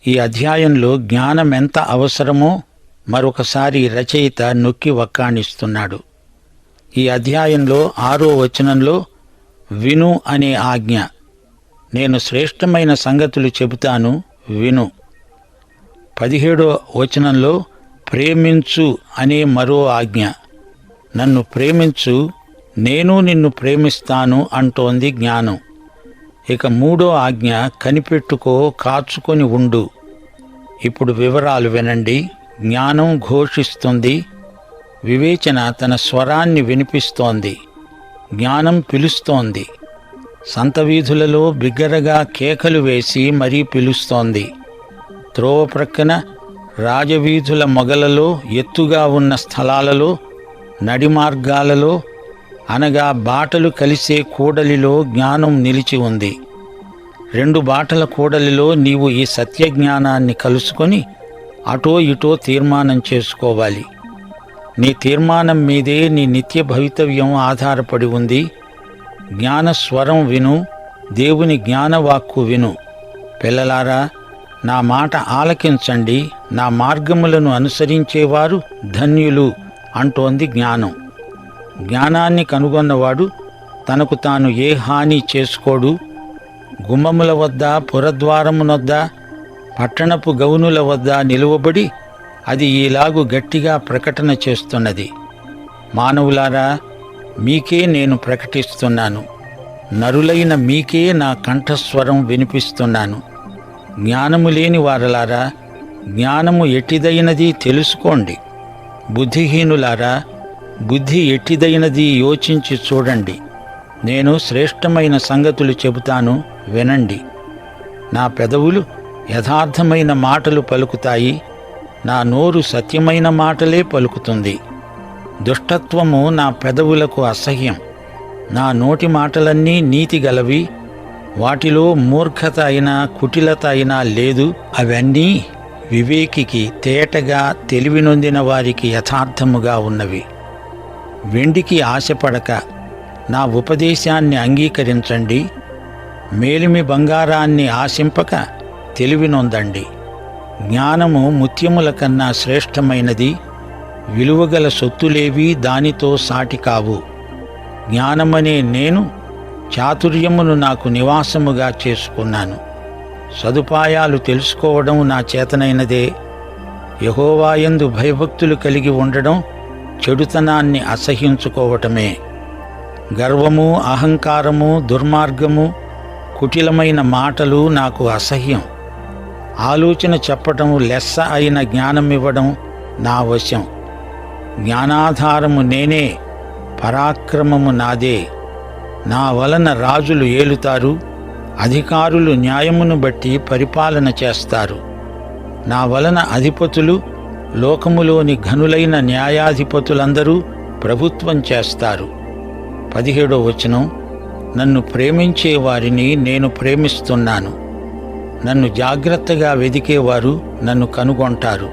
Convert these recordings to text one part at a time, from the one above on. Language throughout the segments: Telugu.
ఈ అధ్యాయంలో జ్ఞానమెంత అవసరమో మరొకసారి రచయిత నొక్కి వక్కాణిస్తున్నాడు. ఈ అధ్యాయంలో 6వ వచనంలో విను అనే ఆజ్ఞ. నేను శ్రేష్టమైన సంగతులు చెబుతాను, విను. 17వ వచనంలో ప్రేమించు అనే మరో ఆజ్ఞ. నన్ను ప్రేమించు, నేను నిన్ను ప్రేమిస్తాను అంటోంది జ్ఞానం. ఇక 3వ ఆజ్ఞ కనిపెట్టుకో, కాచుకొని ఉండు. ఇప్పుడు వివరాలు వినండి. జ్ఞానం ఘోషిస్తుంది, వివేచన తన స్వరాన్ని వినిపిస్తోంది. జ్ఞానం పిలుస్తోంది, సంత వీధులలో బిగ్గరగా కేకలు వేసి మరీ పిలుస్తోంది. త్రోవ ప్రక్కన, రాజవీధుల మొగలలో, ఎత్తుగా ఉన్న స్థలాలలో, నడి మార్గాలలో, అనగా బాటలు కలిసే కూడలిలో జ్ఞానం నిలిచి ఉంది. 2 బాటల కూడలిలో నీవు ఈ సత్యజ్ఞానాన్ని కలుసుకొని అటో ఇటో తీర్మానం చేసుకోవాలి. నీ తీర్మానం మీదే నీ నిత్య భవితవ్యం ఆధారపడి ఉంది. జ్ఞానస్వరం విను, దేవుని జ్ఞానవాక్కు విను. పిల్లలారా, నా మాట ఆలకించండి, నా మార్గములను అనుసరించేవారు ధన్యులు అంటోంది జ్ఞానం. జ్ఞానాన్ని కనుగొన్నవాడు తనకు తాను ఏ హాని చేసుకోడు. గుమ్మముల వద్ద, పురద్వారమునొద్ద, పట్టణపు గౌనుల వద్ద నిలువబడి అది ఈలాగు గట్టిగా ప్రకటన చేస్తున్నది: మానవులారా, మీకే నేను ప్రకటిస్తున్నాను, నరులైన మీకే నా కంఠస్వరం వినిపిస్తున్నాను. జ్ఞానము లేని వారలారా, జ్ఞానము ఎట్టిదైనది తెలుసుకోండి. బుద్ధిహీనులారా, బుద్ధి ఎట్టిదైనది యోచించి చూడండి. నేను శ్రేష్టమైన సంగతులు చెబుతాను, వినండి. నా పెదవులు యథార్థమైన మాటలు పలుకుతాయి, నా నోరు సత్యమైన మాటలే పలుకుతుంది. దుష్టత్వము నా పెదవులకు అసహ్యం. నా నోటి మాటలన్నీ నీతిగలవి, వాటిలో మూర్ఖత అయినా కుటిలత అయినా లేదు. అవన్నీ వివేకికి, తేటగా తెలివి నొందిన వారికి యథార్థముగా ఉన్నవి. వెండికి ఆశపడక నా ఉపదేశాన్ని అంగీకరించండి. మేలిమి బంగారాన్ని ఆశింపక తెలివి నొందండి. జ్ఞానము ముత్యముల కన్నా శ్రేష్టమైనది, విలువగల సొత్తులేవీ దానితో సాటి కావు. జ్ఞానమనే నేను చాతుర్యమును నాకు నివాసముగా చేసుకున్నాను. సదుపాయాలు తెలుసుకోవడం నా చేతనైనదే. యెహోవాయందు భయభక్తులు కలిగి ఉండడం చెడుతనాన్ని అసహ్యించుకోవటమే. గర్వము, అహంకారము, దుర్మార్గము, కుటిలమైన మాటలు నాకు అసహ్యం. ఆలోచన చెప్పటం లెస్స అయిన జ్ఞానమివ్వడం నా వశం. జ్ఞానాధారము నేనే, పరాక్రమము నాదే. నా వలన రాజులు ఏలుతారు, అధికారులు న్యాయమును బట్టి పరిపాలన చేస్తారు. నా వలన అధిపతులు, లోకములోని ఘనులైన న్యాయాధిపతులందరూ ప్రభుత్వం చేస్తారు. 17వ వచనం, నన్ను ప్రేమించే వారిని నేను ప్రేమిస్తున్నాను. నన్ను జాగ్రత్తగా వెదికేవారు నన్ను కనుగొంటారు.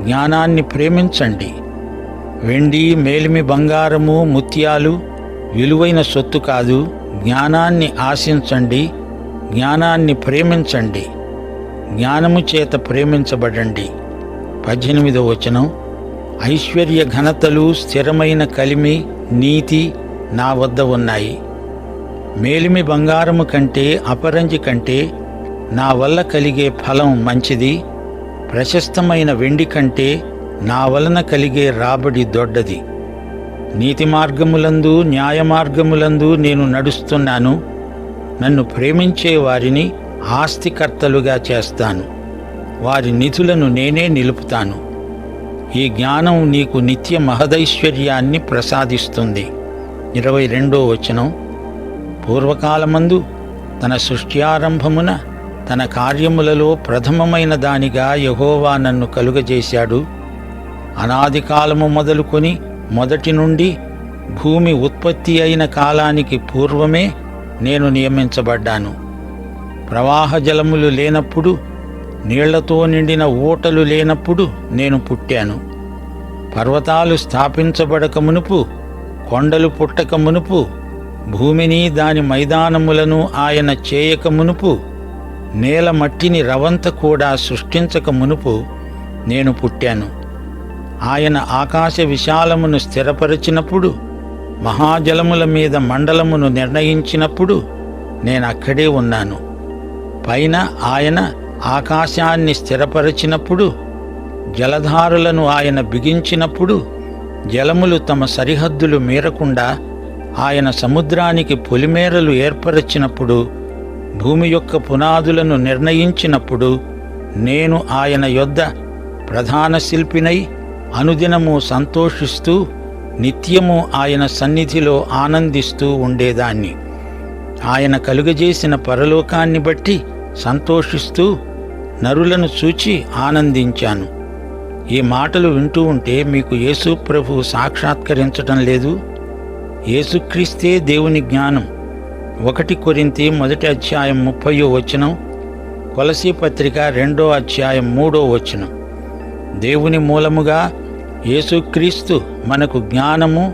జ్ఞానాన్ని ప్రేమించండి. వెండి, మేలిమి బంగారము, ముత్యాలు విలువైన సొత్తు కాదు. జ్ఞానాన్ని ఆశించండి, జ్ఞానాన్ని ప్రేమించండి. జ్ఞానము చేత ప్రేమించబడండి. 18వ వచనం, ఐశ్వర్య ఘనతలు, స్థిరమైన కలిమి, నీతి నా వద్ద ఉన్నాయి. మేలిమి బంగారము కంటే, అపరంజి కంటే నా వల్ల కలిగే ఫలం మంచిది. ప్రశస్తమైన వెండి కంటే నా వలన కలిగే రాబడి దొడ్డది. నీతి మార్గములందు, న్యాయ మార్గములందు నేను నడుస్తున్నాను. నన్ను ప్రేమించే వారిని ఆస్తికర్తలుగా చేస్తాను, వారి నిధులను నేనే నిలుపుతాను. ఈ జ్ఞానం నీకు నిత్య మహదైశ్వర్యాన్ని ప్రసాదిస్తుంది. 22వ వచనం, పూర్వకాలమందు తన సృష్ట్యారంభమున తన కార్యములలో ప్రథమమైన దానిగా యెహోవా నన్ను కలుగజేశాడు. అనాది కాలము మొదలుకొని మొదటి నుండి భూమి ఉత్పత్తి అయిన కాలానికి పూర్వమే నేను నియమించబడ్డాను. ప్రవాహ జలములు లేనప్పుడు, నీళ్లతో నిండిన ఊటలు లేనప్పుడు నేను పుట్టాను. పర్వతాలు స్థాపించబడక మునుపు, కొండలు పుట్టక మునుపు, భూమిని దాని మైదానములను ఆయన చేయక మునుపు నేల మట్టిని రవంత కూడా సృష్టించక మునుపు నేను పుట్టాను. ఆయన ఆకాశ విశాలమును స్థిరపరచినప్పుడు, మహాజలముల మీద మండలమును నిర్ణయించినప్పుడు నేనక్కడే ఉన్నాను. పైన ఆయన ఆకాశాన్ని స్థిరపరచినప్పుడు, జలధారులను ఆయన బిగించినప్పుడు, జలములు తమ సరిహద్దులు మీరకుండా ఆయన సముద్రానికి పొలిమేరలు ఏర్పరచినప్పుడు, భూమి యొక్క పునాదులను నిర్ణయించినప్పుడు, నేను ఆయన యొద్ద ప్రధాన శిల్పినై అనుదినము సంతోషిస్తూ నిత్యము ఆయన సన్నిధిలో ఆనందిస్తూ ఉండేదాన్ని. ఆయన కలుగజేసిన పరలోకాన్ని బట్టి సంతోషిస్తూ నరులను చూచి ఆనందించాను. ఈ మాటలు వింటూ ఉంటే మీకు యేసు ప్రభువు సాక్షాత్కరించటం లేదు? యేసుక్రీస్తే దేవుని జ్ఞానం. 1 కొరింథీ 1:30 కొలసీ పత్రిక 2:3 దేవుని మూలముగా యేసుక్రీస్తు మనకు జ్ఞానము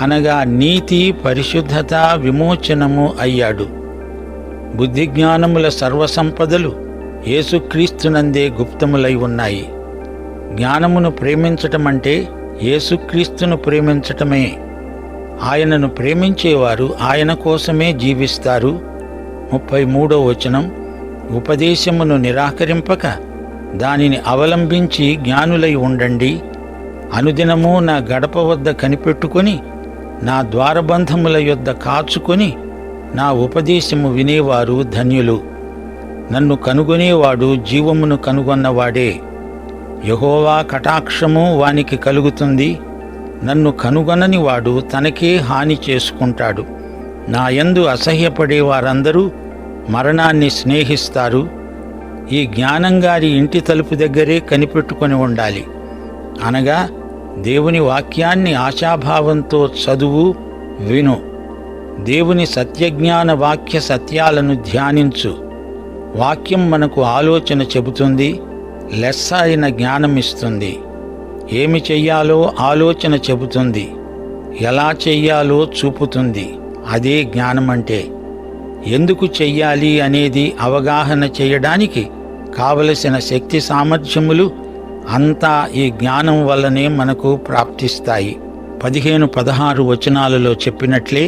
అనగా నీతి, పరిశుద్ధత, విమోచనము అయ్యాడు. బుద్ధిజ్ఞానముల సర్వసంపదలు యేసుక్రీస్తునందే గుప్తములై ఉన్నాయి. జ్ఞానమును ప్రేమించటమంటే యేసుక్రీస్తును ప్రేమించటమే. ఆయనను ప్రేమించేవారు ఆయన కోసమే జీవిస్తారు. 33 ఉపదేశమును నిరాకరింపక దానిని అవలంబించి జ్ఞానులై ఉండండి. అనుదినము నా గడప వద్ద కనిపెట్టుకొని, నా ద్వారబంధముల యొద్ద కాచుకొని, నా ఉపదేశము వినేవారు ధన్యులు. నన్ను కనుగొనేవాడు జీవమును కనుగొన్నవాడే. యెహోవా కటాక్షము వానికి కలుగుతుంది. నన్ను కనుగొనని వాడు తనకే హాని చేసుకుంటాడు. నా యందు అసహ్యపడే వారందరూ మరణాన్ని స్నేహిస్తారు. ఈ జ్ఞానంగారి ఇంటి తలుపు దగ్గరే కనిపెట్టుకొని ఉండాలి. అనగా దేవుని వాక్యాన్ని ఆశాభావంతో చదువు, విను. దేవుని సత్యజ్ఞాన వాక్య సత్యాలను ధ్యానించు. వాక్యం మనకు ఆలోచన చెబుతుంది, లెస్స అయిన జ్ఞానమిస్తుంది. ఏమి చెయ్యాలో ఆలోచన చెబుతుంది, ఎలా చెయ్యాలో చూపుతుంది. అదే జ్ఞానమంటే. ఎందుకు చెయ్యాలి అనేది అవగాహన చేయడానికి కావలసిన శక్తి సామర్థ్యములు అంతా ఈ జ్ఞానం వల్లనే మనకు ప్రాప్తిస్తాయి. 15-16 చెప్పినట్లే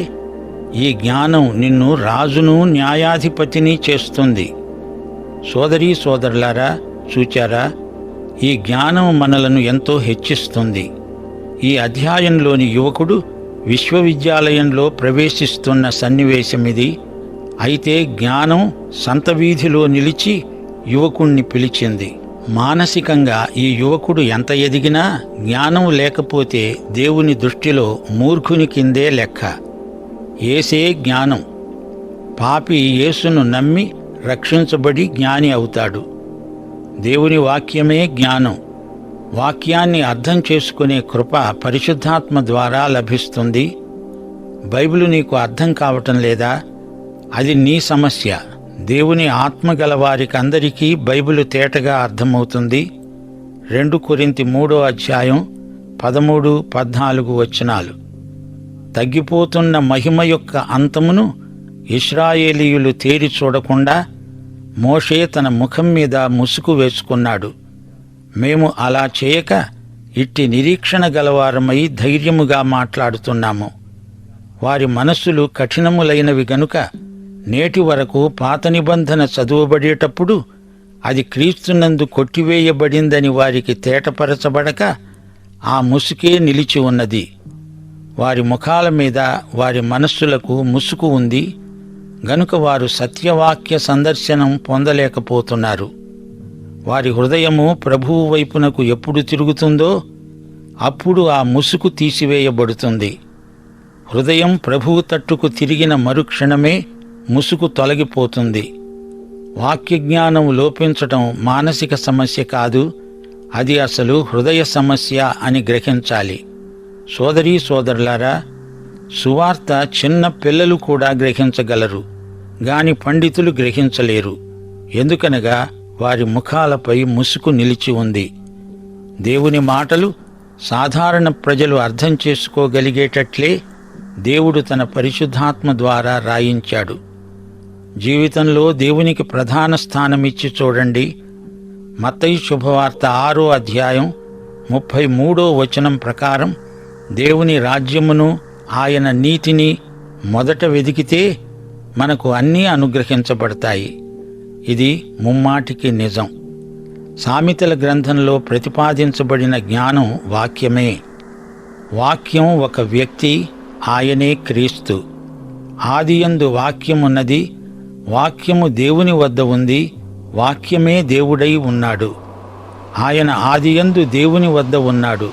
ఈ జ్ఞానం నిన్ను రాజును న్యాయాధిపతిని చేస్తుంది. సోదరీ సోదరులారా, చూచారా? ఈ జ్ఞానం మనలను ఎంతో హెచ్చిస్తుంది. ఈ అధ్యాయంలోని యువకుడు విశ్వవిద్యాలయంలో ప్రవేశిస్తున్న సన్నివేశమిది. అయితే జ్ఞానం సంతవీధిలో నిలిచి యువకుణ్ణి పిలిచింది. మానసికంగా ఈ యువకుడు ఎంత ఎదిగినా జ్ఞానం లేకపోతే దేవుని దృష్టిలో మూర్ఖుని కిందే లెక్క. యేసే జ్ఞానం. పాపి యేసును నమ్మి రక్షించబడి జ్ఞాని అవుతాడు. దేవుని వాక్యమే జ్ఞానం. వాక్యాన్ని అర్థం చేసుకునే కృప పరిశుద్ధాత్మ ద్వారా లభిస్తుంది. బైబిలు నీకు అర్థం కావటం లేదా? అది నీ సమస్య. దేవుని ఆత్మ గల వారికందరికీ బైబిలు తేటగా అర్థమవుతుంది. 2 కొరింథీ 3:13-14 తగ్గిపోతున్న మహిమ యొక్క అంతమును ఇశ్రాయేలీయులు తేరి చూడకుండా మోషే తన ముఖం మీద ముసుగు వేసుకున్నాడు. మేము అలా చేయక ఇట్టి నిరీక్షణ గలవారమై ధైర్యముగా మాట్లాడుతున్నాము. వారి మనస్సులు కఠినములైనవి గనుక నేటి వరకు పాత నిబంధన చదువబడేటప్పుడు అది క్రీస్తునందు కొట్టివేయబడిందని వారికి తేటపరచబడక ఆ ముసుకే నిలిచి ఉన్నది. వారి ముఖాల మీద వారి మనస్సులకు ముసుగు ఉంది గనుక వారు సత్యవాక్య సందర్శనం పొందలేకపోతున్నారు. వారి హృదయము ప్రభువు వైపునకు ఎప్పుడు తిరుగుతుందో అప్పుడు ఆ ముసుగు తీసివేయబడుతుంది. హృదయం ప్రభువు తట్టుకు తిరిగిన మరుక్షణమే ముసుగు తొలగిపోతుంది. వాక్యజ్ఞానం లోపించటం మానసిక సమస్య కాదు, అది అసలు హృదయ సమస్య అని గ్రహించాలి. సోదరీ సోదరులారా, సువార్త చిన్న పిల్లలు కూడా గ్రహించగలరు గాని పండితులు గ్రహించలేరు. ఎందుకనగా వారి ముఖాలపై ముసుగు నిలిచి ఉంది. దేవుని మాటలు సాధారణ ప్రజలు అర్థం చేసుకోగలిగేటట్లే దేవుడు తన పరిశుద్ధాత్మ ద్వారా రాయించాడు. జీవితంలో దేవునికి ప్రధాన స్థానమిచ్చి చూడండి. మత్తయి శుభవార్త 6వ అధ్యాయం 33వ వచనం ప్రకారం దేవుని రాజ్యమును ఆయన నీతిని మొదట వెదికితే మనకు అన్నీ అనుగ్రహించబడతాయి. ఇది ముమ్మాటికి నిజం. సామెతల గ్రంథంలో ప్రతిపాదించబడిన జ్ఞానం వాక్యమే. వాక్యం ఒక వ్యక్తి, ఆయనే క్రీస్తు. ఆదియందు వాక్యమున్నది, వాక్యము దేవుని వద్ద ఉంది, వాక్యమే దేవుడై ఉన్నాడు. ఆయన ఆదియందు దేవుని వద్ద ఉన్నాడు.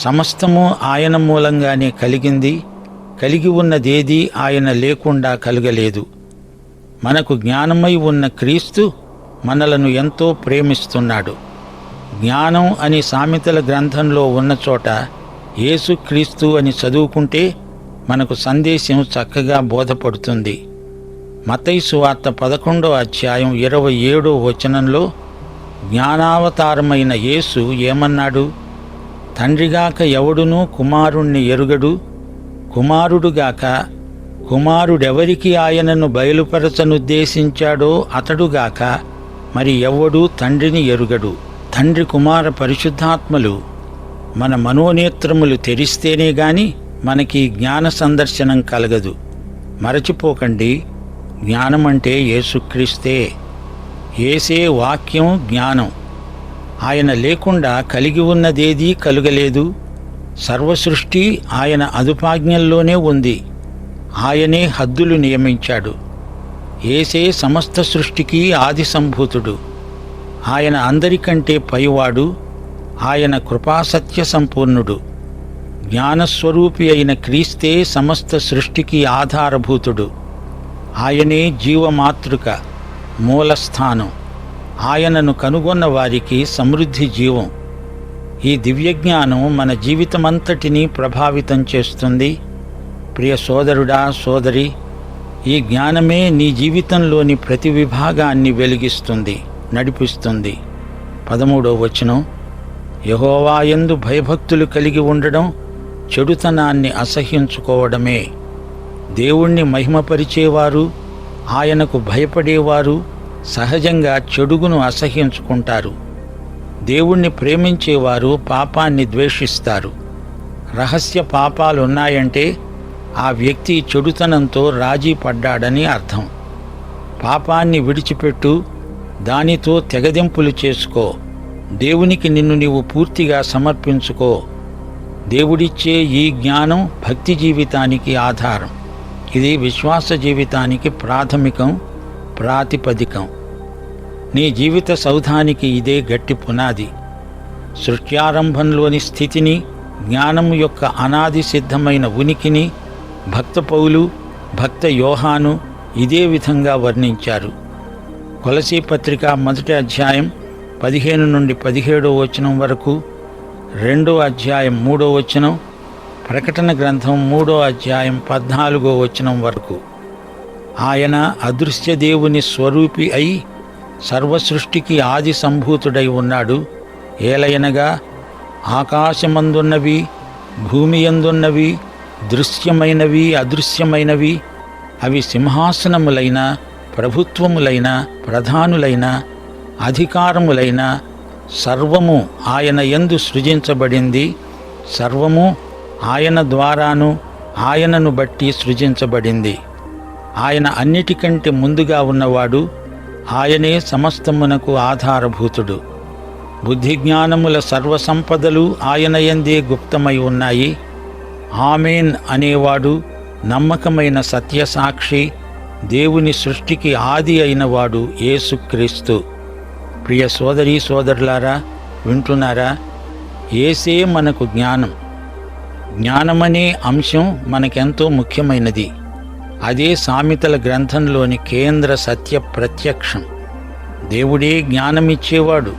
సమస్తము ఆయన మూలంగానే కలిగింది, కలిగి ఉన్నదేదీ ఆయన లేకుండా కలగలేదు. మనకు జ్ఞానమై ఉన్న క్రీస్తు మనలను ఎంతో ప్రేమిస్తున్నాడు. జ్ఞానం అని సామెతల గ్రంథంలో ఉన్న చోట యేసుక్రీస్తు అని చదువుకుంటే మనకు సందేశం చక్కగా బోధపడుతుంది. మత్తయి సువార్త 11వ అధ్యాయం 27వ వచనంలో జ్ఞానావతారమైన యేసు ఏమన్నాడు? తండ్రిగాక ఎవడునూ కుమారుణ్ణి ఎరుగడు, కుమారుడుగాక కుమారుడెవరికి ఆయనను బయలుపరచనుద్దేశించాడో అతడుగాక మరి ఎవ్వడూ తండ్రిని ఎరుగడు. తండ్రి కుమార పరిశుద్ధాత్మలు మన మనోనేత్రములు తెరిస్తేనే గాని మనకి జ్ఞాన సందర్శనం కలగదు. మరచిపోకండి, జ్ఞానమంటే యేసుక్రీస్తే. యేసే వాక్యం, జ్ఞానం. ఆయన లేకుండా కలిగి ఉన్నదేదీ కలుగలేదు. సర్వసృష్టి ఆయన అదుపాజ్ఞల్లోనే ఉంది. ఆయనే హద్దులు నియమించాడు. యేసే సమస్త సృష్టికి ఆది సంభూతుడు. ఆయన అందరికంటే పైవాడు. ఆయన కృపాసత్య సంపూర్ణుడు. జ్ఞానస్వరూపి అయిన క్రీస్తే సమస్త సృష్టికి ఆధారభూతుడు. ఆయనే జీవమాతృక, మూలస్థానం. ఆయనను కనుగొన్న వారికి సమృద్ధి జీవం. ఈ దివ్యజ్ఞానం మన జీవితమంతటినీ ప్రభావితం చేస్తుంది. ప్రియ సోదరుడా, సోదరి, ఈ జ్ఞానమే నీ జీవితంలోని ప్రతి విభాగాన్ని వెలిగిస్తుంది, నడిపిస్తుంది. 13వ వచనం, యెహోవాయందు భయభక్తులు కలిగి ఉండడం చెడుతనాన్ని అసహ్యించుకోవడమే. దేవుణ్ణి మహిమపరిచేవారు, ఆయనకు భయపడేవారు సహజంగా చెడుగును అసహ్యించుకుంటారు. దేవుణ్ణి ప్రేమించేవారు పాపాన్ని ద్వేషిస్తారు. రహస్య పాపాలున్నాయంటే ఆ వ్యక్తి చెడుతనంతో రాజీ పడ్డాడని అర్థం. పాపాన్ని విడిచిపెట్టు, దానితో తెగదెంపులు చేసుకో. దేవునికి నిన్ను నీవు పూర్తిగా సమర్పించుకో. దేవుడిచ్చే ఈ జ్ఞానం భక్తి జీవితానికి ఆధారం. ఇది విశ్వాస జీవితానికి ప్రాథమికం, ప్రాతిపదికం. నీ జీవిత సౌధానికి ఇదే గట్టి పునాది. సృష్ట్యారంభంలోని స్థితిని, జ్ఞానం యొక్క అనాది సిద్ధమైన ఉనికిని భక్త పౌలు, భక్త యోహాను ఇదే విధంగా వర్ణించారు. కొలసీ పత్రిక 1వ అధ్యాయం 15 నుండి 17వ వచనం వరకు, 2వ అధ్యాయం 3వ వచనం, ప్రకటన గ్రంథం 3వ అధ్యాయం 14వ వచనం వరకు. ఆయన అదృశ్య దేవుని స్వరూపి అయి సర్వసృష్టికి ఆది సంభూతుడై ఉన్నాడు. ఏలయనగా ఆకాశమందున్నవి, భూమి యందున్నవి, దృశ్యమైనవి, అదృశ్యమైనవి, అవి సింహాసనములైన, ప్రభుత్వములైన, ప్రధానులైన, అధికారములైన సర్వము ఆయన యందు సృజించబడింది. సర్వము ఆయన ద్వారాను ఆయనను బట్టి సృజించబడింది. ఆయన అన్నిటికంటే ముందుగా ఉన్నవాడు. ఆయనే సమస్తమునకు ఆధారభూతుడు. బుద్ధిజ్ఞానముల సర్వసంపదలు ఆయన యందే గుప్తమై ఉన్నాయి. ఆమేన్ అనేవాడు నమ్మకమైన సత్యసాక్షి, దేవుని సృష్టికి ఆది అయినవాడు యేసుక్రీస్తు. ప్రియ సోదరీ సోదరులారా, వింటున్నారా? యేసే మనకు జ్ఞానం. జ్ఞానమనే అంశం మనకెంతో ముఖ్యమైనది. అదే సామెతల గ్రంథంలోని కేంద్ర సత్య ప్రత్యక్షం. దేవుడే జ్ఞానమిచ్చేవాడు.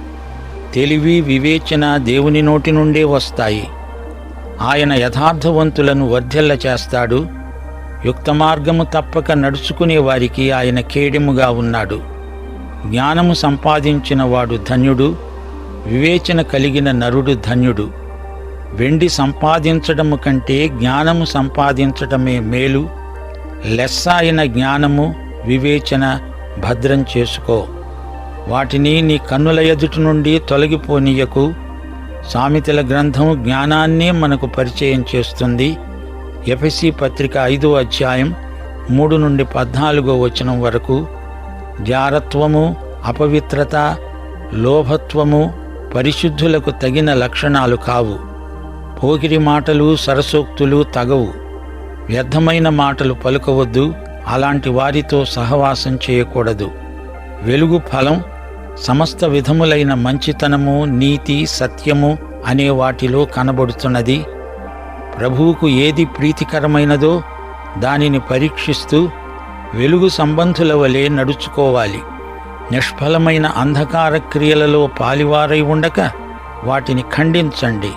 తెలివి, వివేచన దేవుని నోటి నుండే వస్తాయి. ఆయన యథార్థవంతులను వర్ధిల్ల చేస్తాడు. యుక్తమార్గము తప్పక నడుచుకునే వారికి ఆయన కేడెముగా ఉన్నాడు. జ్ఞానము సంపాదించిన వాడు ధన్యుడు. వివేచన కలిగిన నరుడు ధన్యుడు. వెండి సంపాదించడము కంటే జ్ఞానము సంపాదించటమే మేలు. లెస్స అయిన జ్ఞానము వివేచన భద్రం చేసుకో. వాటిని నీ కన్నుల ఎదుటి నుండి తొలగిపోనీయకు. సామెతల గ్రంథం జ్ఞానాన్నే మనకు పరిచయం చేస్తుంది. ఎఫెసీ పత్రిక 5వ అధ్యాయం 3 నుండి 14వ వచనం వరకు. జారత్వము, అపవిత్రత, లోభత్వము పరిశుద్ధులకు తగిన లక్షణాలు కావు. పోకిరి మాటలు, సరసోక్తులు తగవు. వ్యర్థమైన మాటలు పలుకవద్దు. అలాంటి వారితో సహవాసం చేయకూడదు. వెలుగు ఫలం సమస్త విధములైన మంచితనము, నీతి, సత్యము అనే వాటిలో కనబడుతున్నది. ప్రభువుకు ఏది ప్రీతికరమైనదో దానిని పరీక్షిస్తూ వెలుగు సంబంధుల వలె నడుచుకోవాలి. నిష్ఫలమైన అంధకార క్రియలలో పాలివారై ఉండక వాటిని ఖండించండి.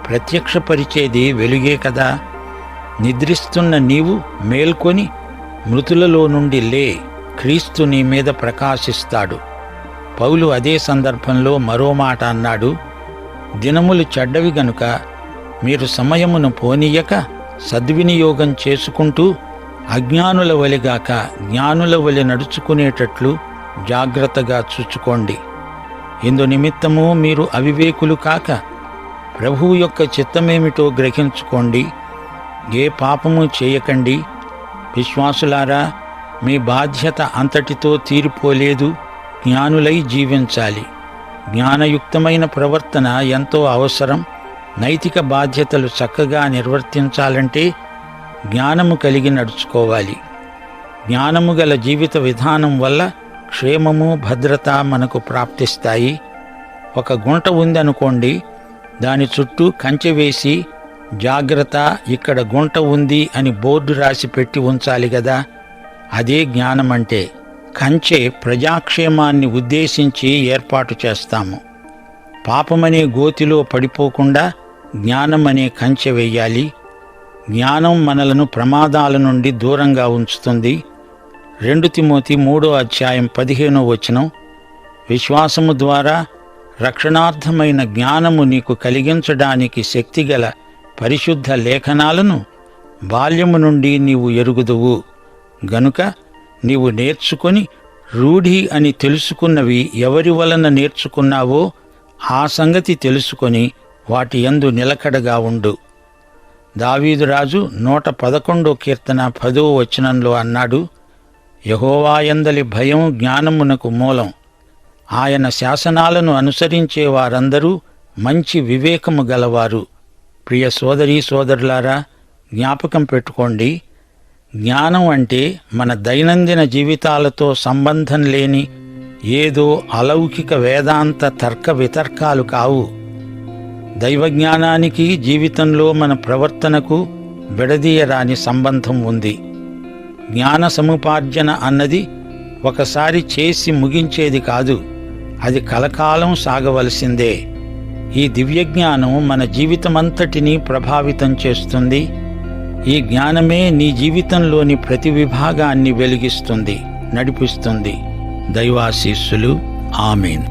ప్రత్యక్షపరిచేది వెలుగే కదా. నిద్రిస్తున్న నీవు మేల్కొని మృతులలో నుండి లే, క్రీస్తు నీ మీద ప్రకాశిస్తాడు. పౌలు అదే సందర్భంలో మరో మాట అన్నాడు. దినములు చెడ్డవి గనుక మీరు సమయమును పోనీయక సద్వినియోగం చేసుకుంటూ అజ్ఞానుల వలెగాక జ్ఞానుల వలె నడుచుకునేటట్లు జాగ్రత్తగా చూచుకోండి. ఇందు నిమిత్తము మీరు అవివేకులు కాక ప్రభువు యొక్క చిత్తమేమిటో గ్రహించుకోండి. ఏ పాపము చేయకండి. విశ్వాసులారా, మీ బాధ్యత అంతటితో తీరిపోలేదు. జ్ఞానులై జీవించాలి. జ్ఞానయుక్తమైన ప్రవర్తన ఎంతో అవసరం. నైతిక బాధ్యతలు చక్కగా నిర్వర్తించాలంటే జ్ఞానము కలిగి నడుచుకోవాలి. జ్ఞానము గల జీవిత విధానం వల్ల క్షేమము, భద్రత మనకు ప్రాప్తిస్తాయి. ఒక గుంట ఉందనుకోండి, దాని చుట్టూ కంచె వేసి జాగ్రత్త, ఇక్కడ గుంట ఉంది అని బోర్డు రాసి పెట్టి ఉంచాలి గదా. అదే జ్ఞానమంటే. కంచె ప్రజాక్షేమాన్ని ఉద్దేశించి ఏర్పాటు చేస్తాము. పాపమనే గోతిలో పడిపోకుండా జ్ఞానమనే కంచె వెయ్యాలి. జ్ఞానం మనలను ప్రమాదాల నుండి దూరంగా ఉంచుతుంది. 2 తిమోతి 3వ అధ్యాయం 15వ వచనం. విశ్వాసము ద్వారా రక్షణార్థమైన జ్ఞానము నీకు కలిగించడానికి శక్తిగల పరిశుద్ధ లేఖనాలను బాల్యము నుండి నీవు ఎరుగుదువు. గనుక నీవు నేర్చుకొని రూఢి అని తెలుసుకున్నవి ఎవరి వలన నేర్చుకున్నావో ఆ సంగతి తెలుసుకొని వాటి యందు నిలకడగా ఉండు. దావీదు రాజు 111వ కీర్తన 10వ వచనంలో అన్నాడు, యెహోవాయందలి భయం జ్ఞానమునకు మూలం. ఆయన శాసనాలను అనుసరించే వారందరూ మంచి వివేకము గలవారు. ప్రియ సోదరీ సోదరులారా, జ్ఞాపకం పెట్టుకోండి, జ్ఞానం అంటే మన దైనందిన జీవితాలతో సంబంధం లేని ఏదో అలౌకిక వేదాంత తర్క వితర్కాలు కావు. దైవజ్ఞానానికి జీవితంలో మన ప్రవర్తనకు విడదీయరాని సంబంధం ఉంది. జ్ఞాన సముపార్జన అన్నది ఒకసారి చేసి ముగించేది కాదు, అది కలకాలం సాగవలసిందే. ఈ దివ్యజ్ఞానం మన జీవితమంతటినీ ప్రభావితం చేస్తుంది. ఈ జ్ఞానమే నీ జీవితంలోని ప్రతి విభాగాన్ని వెలిగిస్తుంది, నడిపిస్తుంది. దైవాశీస్సులు. ఆమేన్.